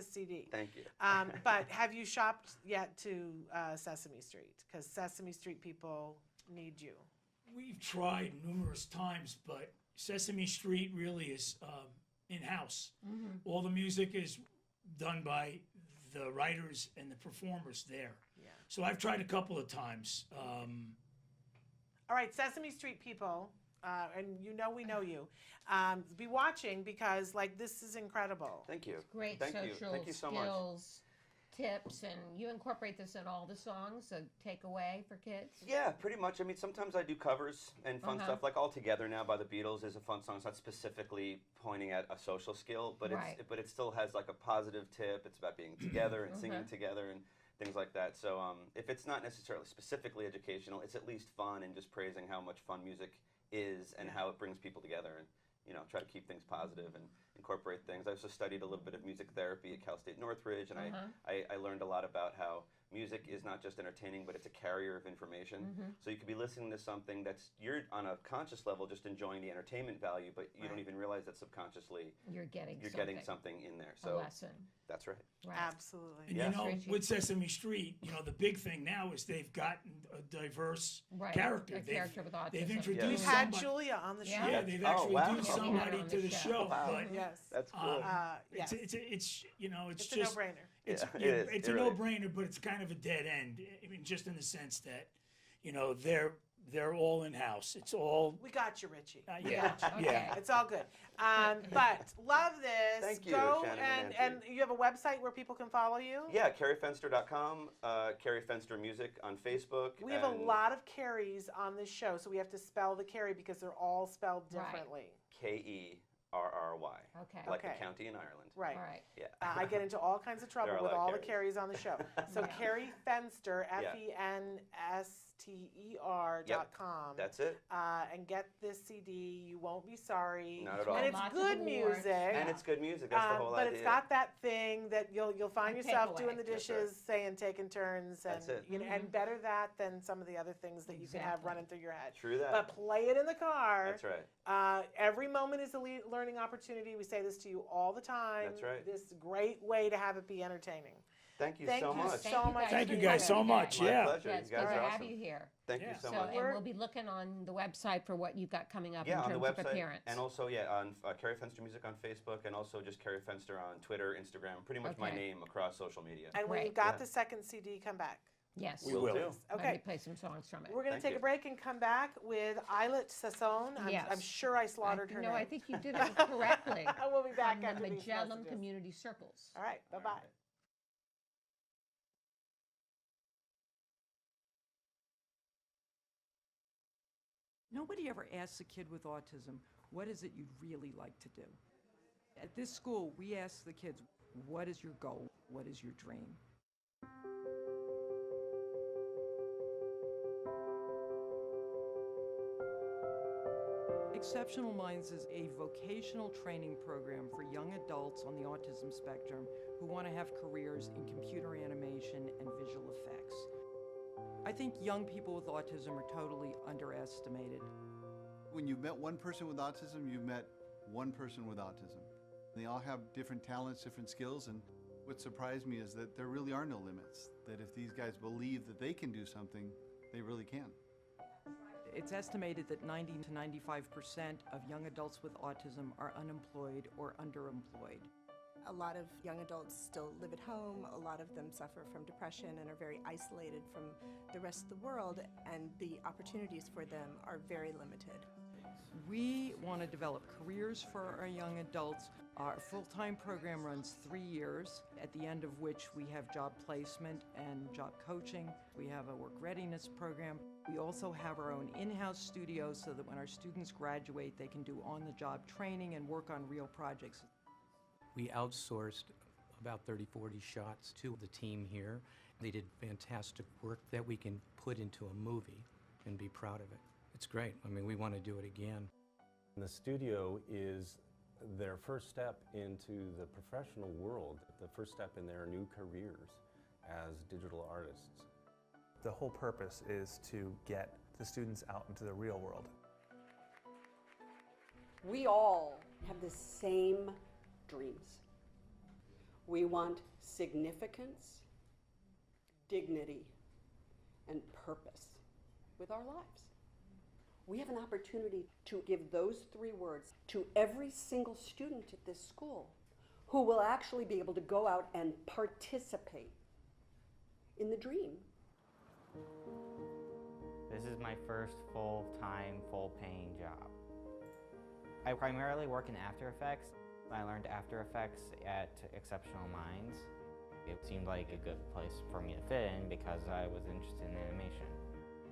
CD. Thank you. But have you shopped yet to Sesame Street? Because Sesame Street people need you. We've tried numerous times, but Sesame Street really is in-house. All the music is done by the writers and the performers there. Yeah. So I've tried a couple of times. All right, Sesame Street people, and we know you, be watching because this is incredible. Thank you. Great Thank you. social Thank you so much. skills, tips, and you incorporate this in all the songs, a takeaway for kids? Yeah, pretty much. I mean, sometimes I do covers and fun stuff. Like All Together Now by the Beatles is a fun song. It's not specifically pointing at a social skill, but Right. it still has like a positive tip. It's about being together and singing together and things like that. So if it's not necessarily specifically educational, it's at least fun and just praising how much fun music is and how it brings people together and try to keep things positive and incorporate things. I also studied a little bit of music therapy at Cal State Northridge, and I learned a lot about how music is not just entertaining, but it's a carrier of information. So you could be listening to something you're on a conscious level just enjoying the entertainment value, but you don't even realize that subconsciously You're getting something in there. a So lesson. that's right. Right. Absolutely. And Yeah. with Sesame Street, the big thing now is they've gotten a diverse Right. character. A character with autism. They've We've introduced had somebody. Julia on the show. Yeah. Yeah, they've Oh, actually wow. introduced Yeah, we had her somebody on to the the show. show. Wow. But Yes. That's cool. Yes. it's It's a just no-brainer. It's Yeah, it yeah, is. it's It a really- no-brainer, but it's kind of a dead end. I mean, just in the sense that they're they're all in-house. It's all, We got you, Richie. We yeah, got you. yeah. It's all good. But love this. Thank you, Go Shannon and and Nancy. you have a website where people can follow you? Yeah, CarrieFenster.com, Carrie Fenster Music on Facebook. We have a and lot of Carries on this show, so we have to spell the Carrie because they're all spelled Right. differently. Kerry, Okay. like Okay. the county in Ireland. Right. All right. Yeah. I get into all kinds of trouble There are a with lot of all the Carries. Carries on the show. So Yeah. Carrie Fenster, Yeah. FENSTER.com. That's it. And get this CD. You won't be sorry. Not at all. And it's Lots of good awards. music. And it's good music. That's the whole but idea. it's got that thing that you'll find A yourself takeaway. doing the That's dishes, right. saying taking turns, and That's it. you know, and better that than some of the other things that you can have Exactly. running through your head. True that. But play it in the car. That's right. Every moment is a learning opportunity. We say this to you all the time. That's right. This is a great way to have it be entertaining. Thank you Thank so you much. so much. Thank you for guys so being much. My Yeah. pleasure. Yeah, You it's guys good are to have awesome. you here. Thank Yeah. you so So, much. and we'll be looking on the website for what you've got coming up Yeah, in on terms the of website, appearance. and also on Carrie Fenster Music on Facebook, and also just Carrie Fenster on Twitter, Instagram. Pretty much my Okay. name across social media. And when Right. you've got Yeah. the second CD, come back. Yes. We will. do. Let me Okay. play some songs from it. We're going to Thank take you. a break and come back with Islet Sasson. Yes. I'm sure I slaughtered her no, name. I think you did it correctly. We'll be back From after the these Magellan messages. Community Circles. All right. Bye-bye. Nobody ever asks a kid with autism, what is it you'd really like to do? At this school, we ask the kids, what is your goal? What is your dream? Exceptional Minds is a vocational training program for young adults on the autism spectrum who want to have careers in computer animation and visual effects. I think young people with autism are totally underestimated. When you've met one person with autism, you've met one person with autism. They all have different talents, different skills, and what surprised me is that there really are no limits. That if these guys believe that they can do something, they really can. It's estimated that 90 to 95% of young adults with autism are unemployed or underemployed. A lot of young adults still live at home. A lot of them suffer from depression and are very isolated from the rest of the world, and the opportunities for them are very limited. We want to develop careers for our young adults. Our full-time program runs 3 years, at the end of which we have job placement and job coaching. We have a work readiness program. We also have our own in-house studio so that when our students graduate, they can do on-the-job training and work on real projects. We outsourced about 30, 40 shots to the team here. They did fantastic work that we can put into a movie and be proud of it. It's great. I mean, we want to do it again. The studio is their first step into the professional world, the first step in their new careers as digital artists. The whole purpose is to get the students out into the real world. We all have the same dreams. We want significance, dignity, and purpose with our lives. We have an opportunity to give those 3 words to every single student at this school who will actually be able to go out and participate in the dream. This is my first full-time, full-paying job. I primarily work in After Effects. I learned After Effects at Exceptional Minds. It seemed like a good place for me to fit in because I was interested in animation.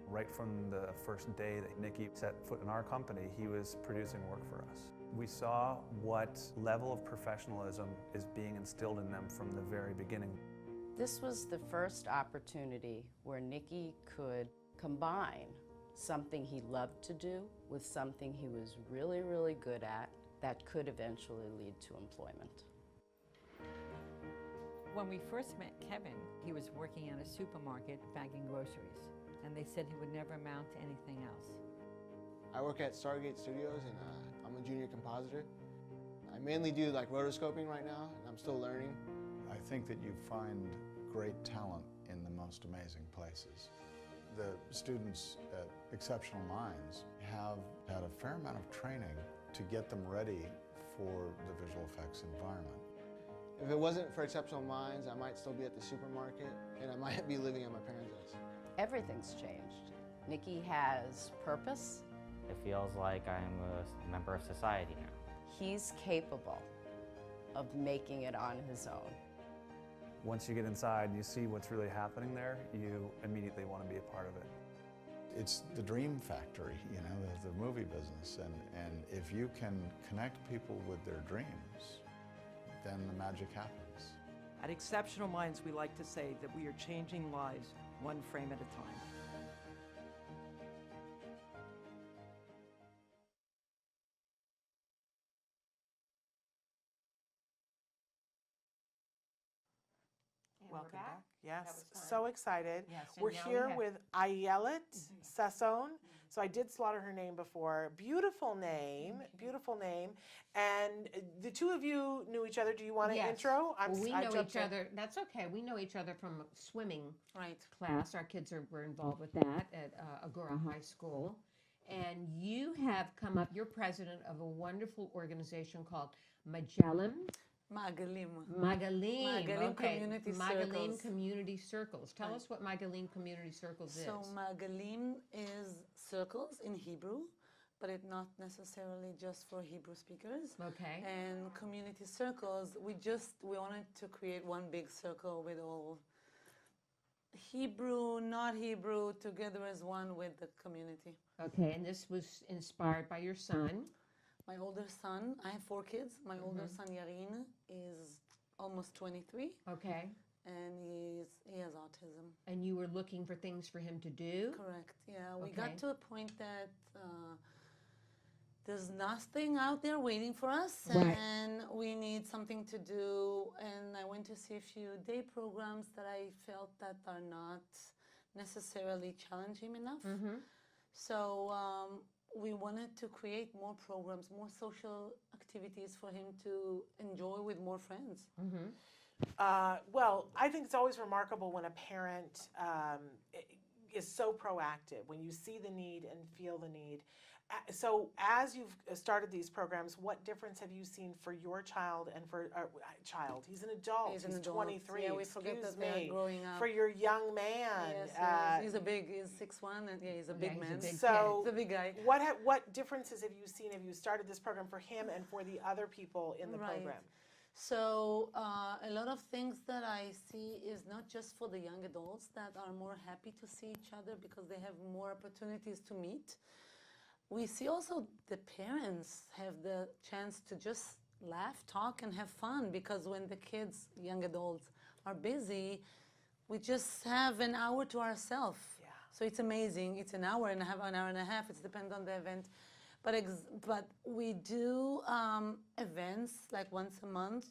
Right from the first day that Nicky set foot in our company, he was producing work for us. We saw what level of professionalism is being instilled in them from the very beginning. This was the first opportunity where Nicky could combine something he loved to do with something he was really, really good at that could eventually lead to employment. When we first met Kevin, he was working at a supermarket bagging groceries, and they said he would never amount to anything else. I work at Stargate Studios, and I'm a junior compositor. I mainly do like rotoscoping right now, and I'm still learning. I think that you find great talent in the most amazing places. The students at Exceptional Minds have had a fair amount of training to get them ready for the visual effects environment. If it wasn't for Exceptional Minds, I might still be at the supermarket, and I might be living at my parents' house. Everything's changed. Nikki has purpose. It feels like I'm a member of society now. He's capable of making it on his own. Once you get inside and you see what's really happening there, you immediately want to be a part of it. It's the dream factory, you know, the movie business. And if you can connect people with their dreams, then the magic happens. At Exceptional Minds, we like to say that we are changing lives one frame at a time. Welcome back. That Yes, was fun. so excited. Yes, and We're now we here have- with Ayelet Sasson. So I did slaughter her name before. Beautiful name, beautiful name. And the two of you knew each other. Do you want an Yes. intro? Well, we I know jumped each in. other. That's okay. We know each other from swimming Right. class. Our kids were involved with that at Agora High School. And you have come up, you're president of a wonderful organization called Magellan. Magalim. Magalim. Okay. Community Magalim Circles. Community Circles. Tell Right. us what Magalim Community Circles So is. Magalim is circles in Hebrew, but it's not necessarily just for Hebrew speakers. Okay. And community circles, we wanted to create one big circle with all Hebrew, not Hebrew, together as one with the community. Okay, and this was inspired by your son. My older son, I have 4 kids. My older son, Yarin, is almost 23. Okay. And he has autism. And you were looking for things for him to do? Correct, yeah. We Okay. got to a point that there's nothing out there waiting for us, Right. and we need something to do. And I went to see a few day programs that I felt that are not necessarily challenging enough. So we wanted to create more programs, more social activities for him to enjoy with more friends. Well, I think it's always remarkable when a parent is so proactive, when you see the need and feel the need. So as you've started these programs, what difference have you seen for your child and for child? He's an adult. He's an adult. 23. Yeah, we forget excuse that they are me. growing up. For your young man. Yes, he's 6'1", and he's a big man. So he's a big guy. What differences have you seen? Have you started this program for him and for the other people in the program? So a lot of things that I see is not just for the young adults that are more happy to see each other because they have more opportunities to meet. We see also the parents have the chance to just laugh, talk, and have fun because when the kids, young adults, are busy, we just have an hour to ourselves. Yeah. So it's amazing. It's an hour and a half. It depends on the event. But we do events like once a month,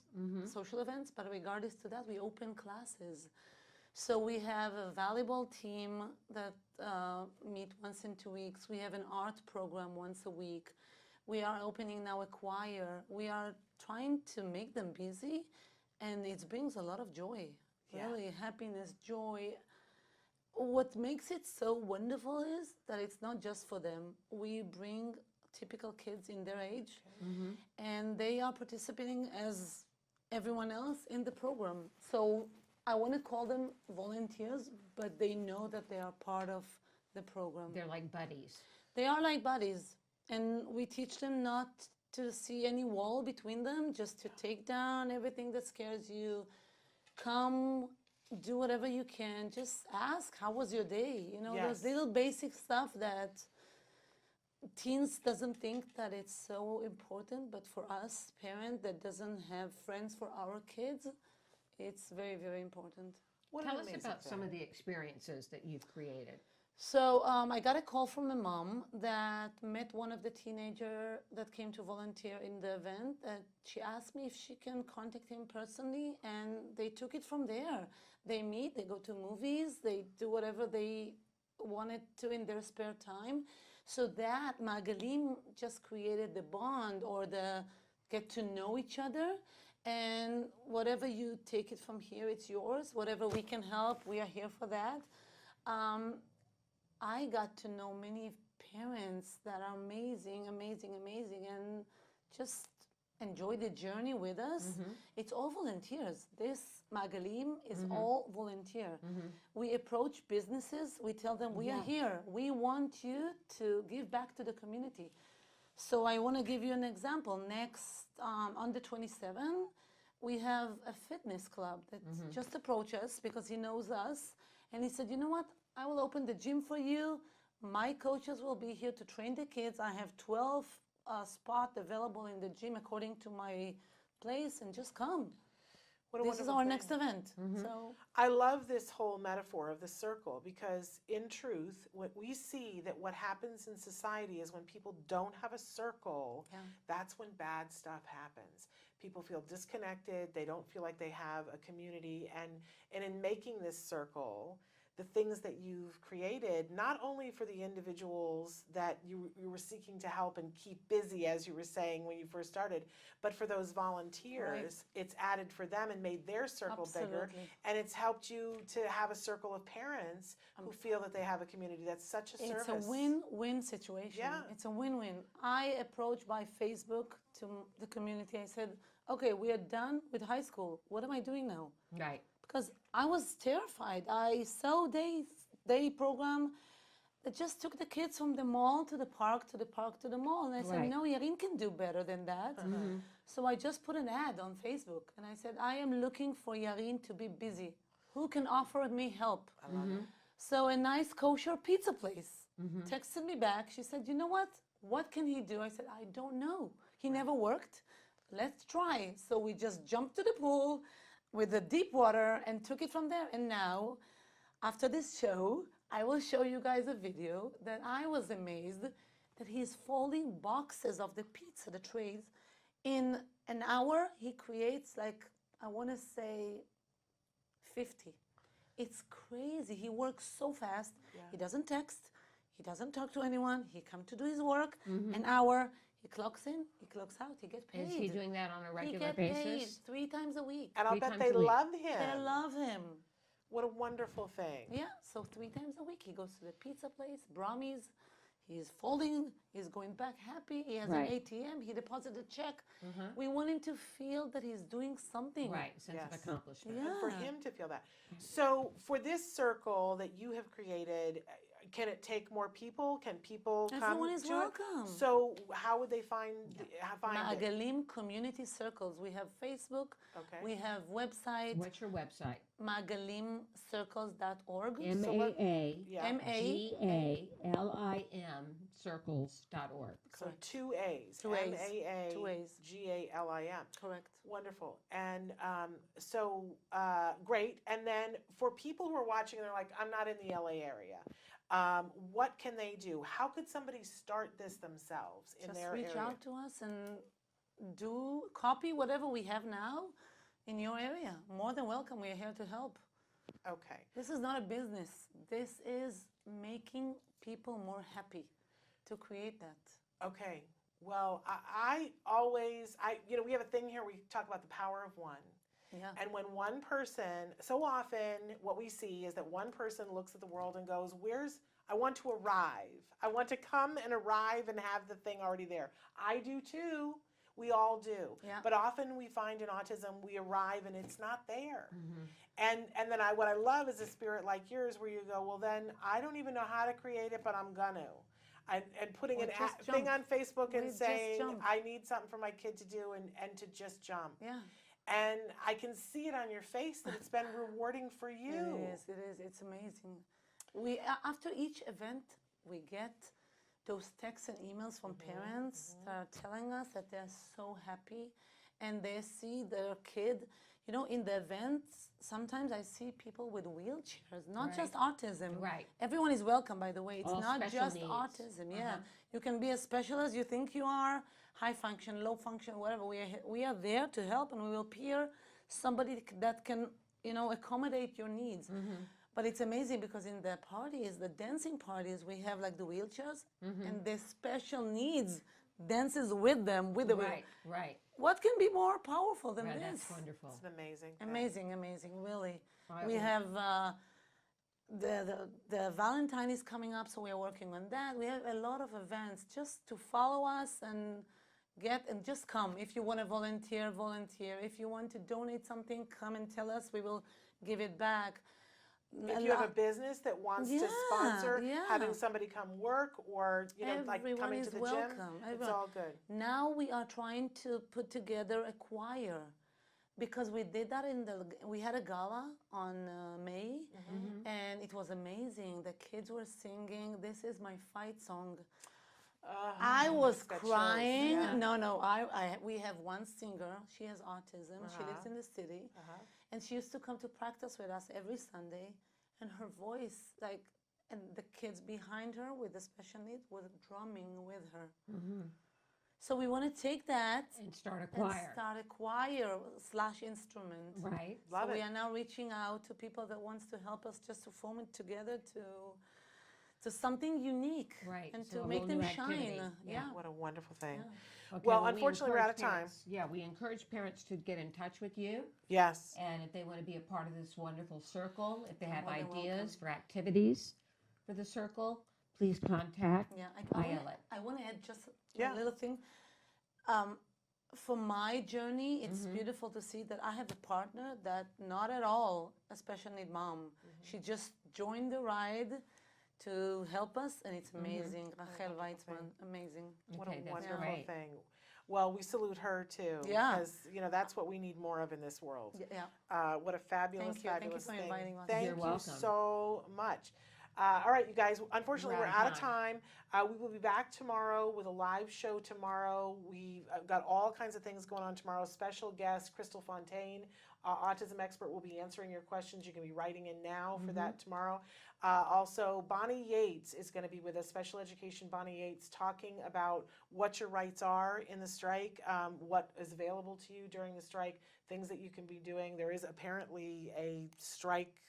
social events, but regardless to that, we open classes. So we have a volleyball team that meet once in 2 weeks. We have an art program once a week. We are opening now a choir. We are trying to make them busy, and it brings a lot of joy, really happiness, joy. What makes it so wonderful is that it's not just for them. We bring typical kids in their age, and they are participating as everyone else in the program. So I want to call them volunteers, but they know that they are part of the program. They're like buddies. They are like buddies, and we teach them not to see any wall between them, just to take down everything that scares you. Come, do whatever you can. Just ask, how was your day? You know, those little basic stuff that teens doesn't think that it's so important, but for us, parent that doesn't have friends for our kids, it's very, very important. Tell us about some of the experiences that you've created. So I got a call from a mom that met one of the teenagers that came to volunteer in the event. That she asked me if she can contact him personally, and they took it from there. They meet, they go to movies, they do whatever they wanted to in their spare time. So that Magalim just created the bond or the get to know each other. And whatever you take it from here, it's yours. Whatever we can help, we are here for that. I got to know many parents that are amazing, amazing, amazing, and just enjoy the journey with us, it's all volunteers. This Magalim is all volunteer. We approach businesses, we tell them, we are here. We want you to give back to the community. So I want to give you an example. Next, on the 27th, we have a fitness club that just approached us because he knows us. And he said, you know what? I will open the gym for you. My coaches will be here to train the kids. I have 12 spots available in the gym according to my place, and just come. What a This is wonderful our thing. next event. So I love this whole metaphor of the circle because, in truth, what we see that what happens in society is when people don't have a circle, that's when bad stuff happens. People feel disconnected. They don't feel like they have a community. And in making this circle, the things that you've created, not only for the individuals that you were seeking to help and keep busy, as you were saying when you first started, but for those volunteers, it's added for them and made their circle bigger. Absolutely. And it's helped you to have a circle of parents who feel that they have a community. That's such a service. it's a win-win situation. Yeah. It's a win-win. I approached by Facebook to the community. I said, okay, we are done with high school. What am I doing now? Right. Because I was terrified. I saw day program that just took the kids from the mall to the park, to the park, to the mall. And I said, Right. no, Yarin can do better than that. So I just put an ad on Facebook. And I said, I am looking for Yarin to be busy. Who can offer me help? I love it. So a nice kosher pizza place texted me back. She said, you know what? What can he do? I said, I don't know. He never worked. Let's try. So we just jumped to the pool with the deep water and took it from there. And now, after this show, I will show you guys a video that I was amazed that he's folding boxes of the pizza, the trays. In an hour, he creates like, I want to say 50. It's crazy. He works so fast. He doesn't text. He doesn't talk to anyone. He comes to do his work. An hour. He clocks in. He clocks out. He gets paid. Is he doing that on a regular he basis? Paid 3 times a week. And I'll 3 bet times they a week. love him. They love him. What a wonderful thing. Yeah, so 3 times a week he goes to the pizza place, Brahmies. He's folding. He's going back happy. He has Right. an ATM. He deposited a check. We want him to feel that he's doing something. Right, sense of Yes. accomplishment. Yeah. And for him to feel that. So for this circle that you have created, can it take more people? Can people come Everyone is to welcome. it? So how would they find it? Magalim Community Circles. We have Facebook. Okay. We have website. What's your website? magalimcircles.org. MAAGALIM circles.org. So 2 A's. 2 A's. 2 A's. MAAGALIM. Correct. Wonderful. And great. And then for people who are watching and they're like, I'm not in the LA area, what can they do? How could somebody start this themselves in Just their reach area? out to us and copy whatever we have now in your area. More than welcome. We are here to help. Okay. This is not a business. This is making people more happy to create that. Okay. Well, we have a thing here. We talk about the power of one. Yeah. And when one person, so often what we see is that one person looks at the world and goes, I want to arrive. I want to come and arrive and have the thing already there. I do too. We all do. Yeah. But often we find in autism, we arrive and it's not there. And then what I love is a spirit like yours where you go, well, then I don't even know how to create it, but I'm going to. And putting Or an just thing jump. on Facebook and Just saying, jump. I need something for my kid to do and to just jump. Yeah. And I can see it on your face that it's been rewarding for you. It is. It's amazing. After each event, we get those texts and emails from parents that are telling us that they're so happy and they see their kid. You know, in the events, sometimes I see people with wheelchairs, not just autism. Right. Everyone is welcome, by the way. It's All not special just needs. autism. Yeah. You can be as special as you think you are, high function, low function, whatever. We are there to help, and we will peer somebody that can, accommodate your needs. But it's amazing because in the parties, the dancing parties, we have like the wheelchairs and the special needs dances with them with the Right, right. What can be more powerful than Right, this? that's wonderful. It's an amazing thing. Amazing, really. Right. We have the Valentine is coming up, so we are working on that. We have a lot of events just to follow us and get and just come. If you want to volunteer, volunteer. If you want to donate something, come and tell us. We will give it back. If you have a business that wants to sponsor having somebody come work or like coming to the welcome. gym, it's all good. Now we are trying to put together a choir, because we did that we had a gala on May, and it was amazing. The kids were singing "This Is My Fight Song." I was crying. No, we have one singer. She has autism. She lives in the city, and she used to come to practice with us every Sunday. And her voice, and the kids behind her with the special needs were drumming with her. So we want to take that and start a choir. /instrument. Right. Love so it. We are now reaching out to people that wants to help us just to form it together to something unique, right? And so to make them activity. shine. Yeah, what a wonderful thing. Yeah. Okay, well, unfortunately, we're out of time. We encourage parents to get in touch with you. Yes. And if they want to be a part of this wonderful circle, if they have ideas for activities for the circle, please contact Ayelet. I want to add just a little thing. For my journey, it's beautiful to see that I have a partner that not at all a special need mom. She just joined the ride to help us, and it's amazing. Rachel Weitzman, amazing. What a wonderful thing. Well, we salute her too. Yeah. Because, that's what we need more of in this world. Yeah. What a fabulous, Thank you. fabulous Thank you for inviting us. Thank You're you welcome. so much. All right, you guys, unfortunately, we're out of time. We will be back tomorrow with a live show tomorrow. We've got all kinds of things going on tomorrow. Special guest, Crystal Fontaine, autism expert, will be answering your questions. You can be writing in now for that tomorrow. Also, Bonnie Yates is going to be with us, special education Bonnie Yates, talking about what your rights are in the strike, what is available to you during the strike, things that you can be doing. There is apparently a strike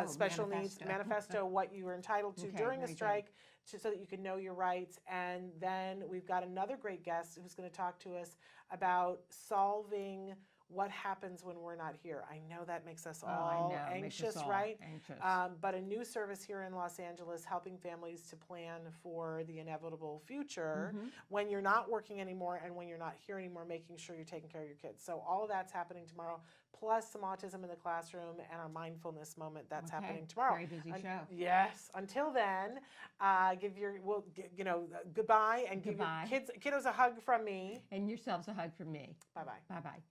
special needs manifesto, what you are entitled to during a strike, so that you can know your rights. And then we've got another great guest who's going to talk to us about solving what happens when we're not here. I know that makes us all anxious, right? Anxious. But a new service here in Los Angeles helping families to plan for the inevitable future when you're not working anymore and when you're not here anymore, making sure you're taking care of your kids. So all of that's happening tomorrow, plus some autism in the classroom and our mindfulness moment that's happening tomorrow. Very busy show. Yes. Until then, goodbye and give your kiddos a hug from me. And yourselves a hug from me. Bye-bye. Bye-bye.